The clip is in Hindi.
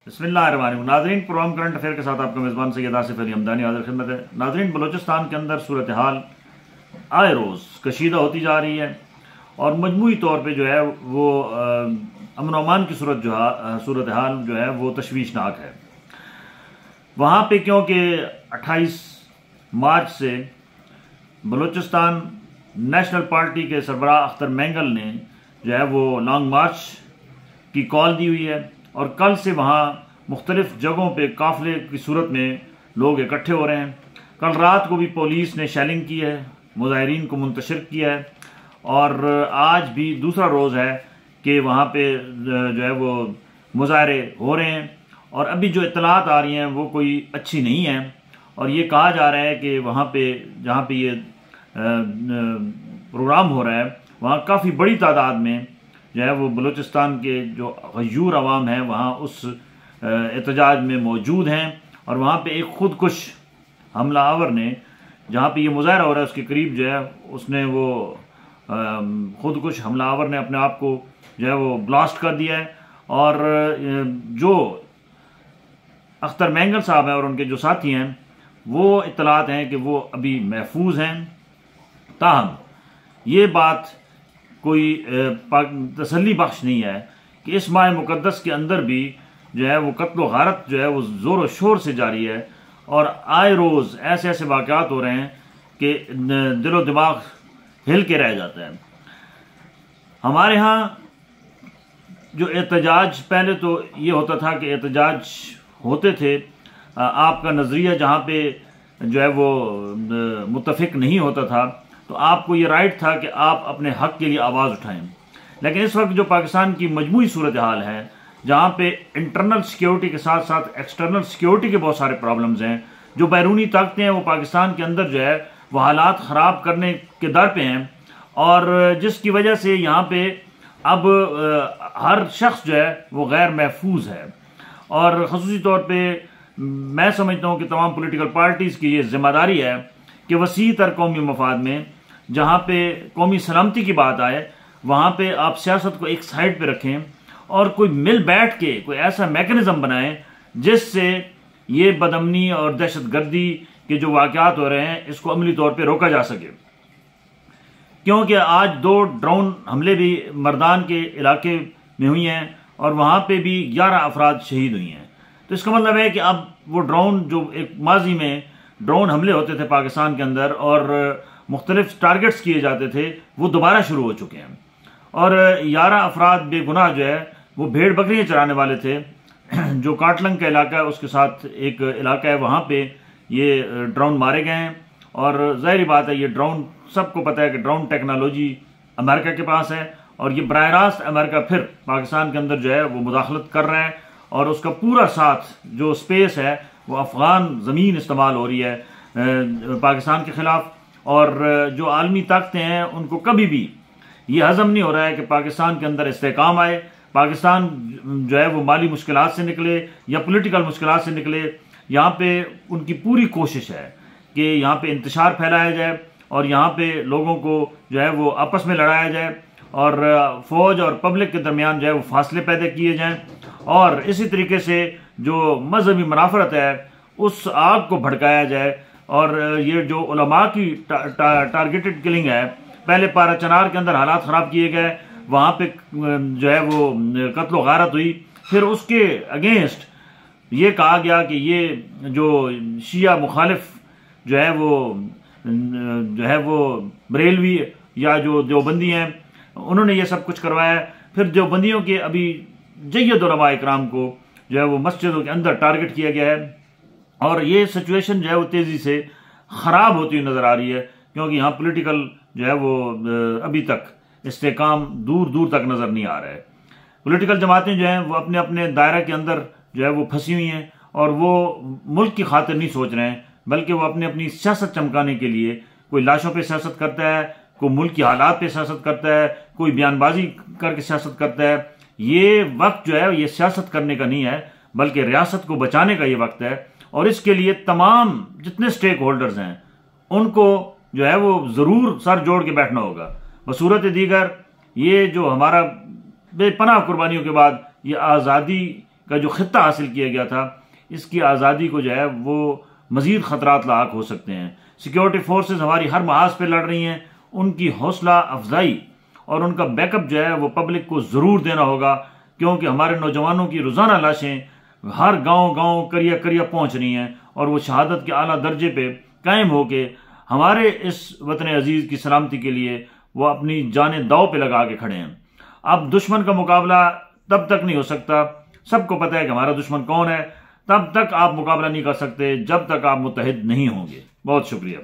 बिस्मिल्लाहिर्रहमानिर्रहीम। नाज़रीन, प्रोग्राम करंट अफेयर के साथ आपका मेज़बान सैयद आसिफ अली हमदानी हाज़िर खिदमत है। नाज़रीन, बलूचिस्तान के अंदर सूरत हाल आए रोज़ कशीदा होती जा रही है और मजमूई तौर पर जो है वो अमन अमान की सूरत हाल जो है वो तशवीशनाक है। वहाँ पे क्योंकि 28 मार्च से बलूचिस्तान नेशनल पार्टी के सरबराह अख्तर मैंगल ने जो है वो लॉन्ग मार्च की कॉल दी हुई है और कल से वहाँ मुख्तलिफ जगहों पे काफ़िले की सूरत में लोग इकट्ठे हो रहे हैं। कल रात को भी पुलिस ने शेलिंग की है, मुजाहिरीन को मुंतशिर किया है और आज भी दूसरा रोज़ है कि वहाँ पे जो है वो मुजाहरे हो रहे हैं और अभी जो इत्तलात आ रही हैं वो कोई अच्छी नहीं है और ये कहा जा रहा है कि वहाँ पे जहाँ पे ये प्रोग्राम हो रहा है वहाँ काफ़ी बड़ी तादाद में जो है वो बलूचिस्तान के जो गयूर अवाम है वहाँ उस एहतजाज में मौजूद हैं और वहाँ पे एक खुदकुश हमला आवर ने, जहाँ पे ये मुजाहरा हो रहा है उसके करीब जो है उसने वो खुदकुश हमला आवर ने अपने आप को जो है वो ब्लास्ट कर दिया है और जो अख्तर मैंगल साहब हैं और उनके जो साथी हैं वो इत्तलात हैं कि वो अभी महफूज हैं। ताहम ये बात कोई तसल्ली बख्श नहीं है कि इस माह मुकद्दस के अंदर भी जो है वो कत्ल व गारत जो है वो ज़ोर व शोर से जारी है और आए रोज़ ऐसे ऐसे वाक़यात हो रहे हैं कि दिलो दिमाग हिल के रह जाता है। हमारे यहाँ जो एहतजाज, पहले तो ये होता था कि एहतजाज होते थे, आपका नज़रिया जहाँ पे जो है वो मुत्तफिक नहीं होता था तो आपको ये राइट था कि आप अपने हक के लिए आवाज़ उठाएं। लेकिन इस वक्त जो पाकिस्तान की मजमूई सूरत हाल है, जहाँ पे इंटरनल सिक्योरिटी के साथ साथ एक्सटर्नल सिक्योरिटी के बहुत सारे प्रॉब्लम्स हैं, जो बैरूनी ताकतें हैं वो पाकिस्तान के अंदर जो है वो हालात ख़राब करने के दर पे हैं और जिसकी वजह से यहाँ पे अब हर शख्स जो है वो गैर महफूज है और ख़ुसूसी तौर पर मैं समझता हूँ कि तमाम पोलिटिकल पार्टीज़ की ये जिम्मेदारी है कि वसी तर कौमी मफाद में जहाँ पे कौमी सलामती की बात आए वहाँ पे आप सियासत को एक साइड पे रखें और कोई मिल बैठ के कोई ऐसा मैकेनिज्म बनाएं जिससे ये बदअमनी और दहशतगर्दी के जो वाक़यात हो रहे हैं इसको अमली तौर पे रोका जा सके। क्योंकि आज 2 ड्रोन हमले भी मर्दान के इलाके में हुई हैं और वहाँ पे भी 11 अफराद शहीद हुई हैं। तो इसका मतलब है कि अब वो ड्रोन जो एक माजी में ड्रोन हमले होते थे पाकिस्तान के अंदर और मुख्तलिफ टारगेट्स किए जाते थे वो दोबारा शुरू हो चुके हैं और 11 अफराद बेगुनाह जो है वो भेड़ बकरियाँ चराने वाले थे। जो काटलंग का इलाका है उसके साथ एक इलाका है, वहाँ पे ये ड्रोन मारे गए हैं और ज़ाहिरी बात है ये ड्रोन, सबको पता है कि ड्रोन टेक्नोलॉजी अमेरिका के पास है और ये बराह रास्त अमेरिका फिर पाकिस्तान के अंदर जो है वो मुदाखलत कर रहा है और उसका पूरा साथ जो स्पेस है वो अफ़गान ज़मीन इस्तेमाल हो रही है पाकिस्तान के ख़िलाफ़ और जो आलमी ताकतें हैं उनको कभी भी ये हज़म नहीं हो रहा है कि पाकिस्तान के अंदर इस्तेहकाम आए, पाकिस्तान जो है वो माली मुश्किलात से निकले या पॉलिटिकल मुश्किलात से निकले। यहाँ पे उनकी पूरी कोशिश है कि यहाँ पे इंतशार फैलाया जाए और यहाँ पे लोगों को जो है वो आपस में लड़ाया जाए और फ़ौज और पब्लिक के दरमियान जो है वो फासले पैदा किए जाएँ और इसी तरीके से जो मजहबी मुनाफरत है उस आग को भड़काया जाए और ये जो उलमा की टारगेटेड किलिंग है, पहले पारा चनार के अंदर हालात ख़राब किए गए, वहाँ पे जो है वो कत्ल गारत हुई, फिर उसके अगेंस्ट ये कहा गया कि ये जो शिया मुखालिफ जो है वो बरेलवी या जो देवबंदी हैं उन्होंने ये सब कुछ करवाया। फिर देवबंदियों के अभी जय्यद उलमा इकराम को जो है वो मस्जिदों के अंदर टारगेट किया गया है और ये सिचुएशन जो है वो तेज़ी से ख़राब होती हुई नज़र आ रही है क्योंकि यहाँ पॉलिटिकल जो है वो अभी तक इस्तेहकाम दूर दूर तक नज़र नहीं आ रहा है। पॉलिटिकल जमातें जो हैं वो अपने अपने दायरे के अंदर जो है वो फंसी हुई हैं और वो मुल्क की खातिर नहीं सोच रहे हैं बल्कि वो अपनी अपनी सियासत चमकाने के लिए कोई लाशों पर सियासत करता है, कोई मुल्क की हालात पर सियासत करता है, कोई बयानबाजी करके सियासत करता है। ये वक्त जो है ये सियासत करने का नहीं है बल्कि रियासत को बचाने का ये वक्त है और इसके लिए तमाम जितने स्टेक होल्डर्स हैं उनको जो है वो ज़रूर सर जोड़ के बैठना होगा। बसूरत दीगर ये जो हमारा बेपनाह कुर्बानियों के बाद ये आज़ादी का जो खित्ता हासिल किया गया था, इसकी आज़ादी को जो है वो मज़ीद ख़तरात लाक हो सकते हैं। सिक्योरिटी फोर्सेस हमारी हर महाज पे लड़ रही हैं, उनकी हौसला अफजाई और उनका बैकअप जो है वो पब्लिक को ज़रूर देना होगा, क्योंकि हमारे नौजवानों की रोज़ाना लाशें हर गांव करिया करिया पहुंच रही हैं और वो शहादत के आला दर्जे पे कायम होके हमारे इस वतन अजीज़ की सलामती के लिए वो अपनी जानें दाव पे लगा के खड़े हैं। अब दुश्मन का मुकाबला तब तक नहीं हो सकता, सबको पता है कि हमारा दुश्मन कौन है, तब तक आप मुकाबला नहीं कर सकते जब तक आप मुत्तहिद नहीं होंगे। बहुत शुक्रिया।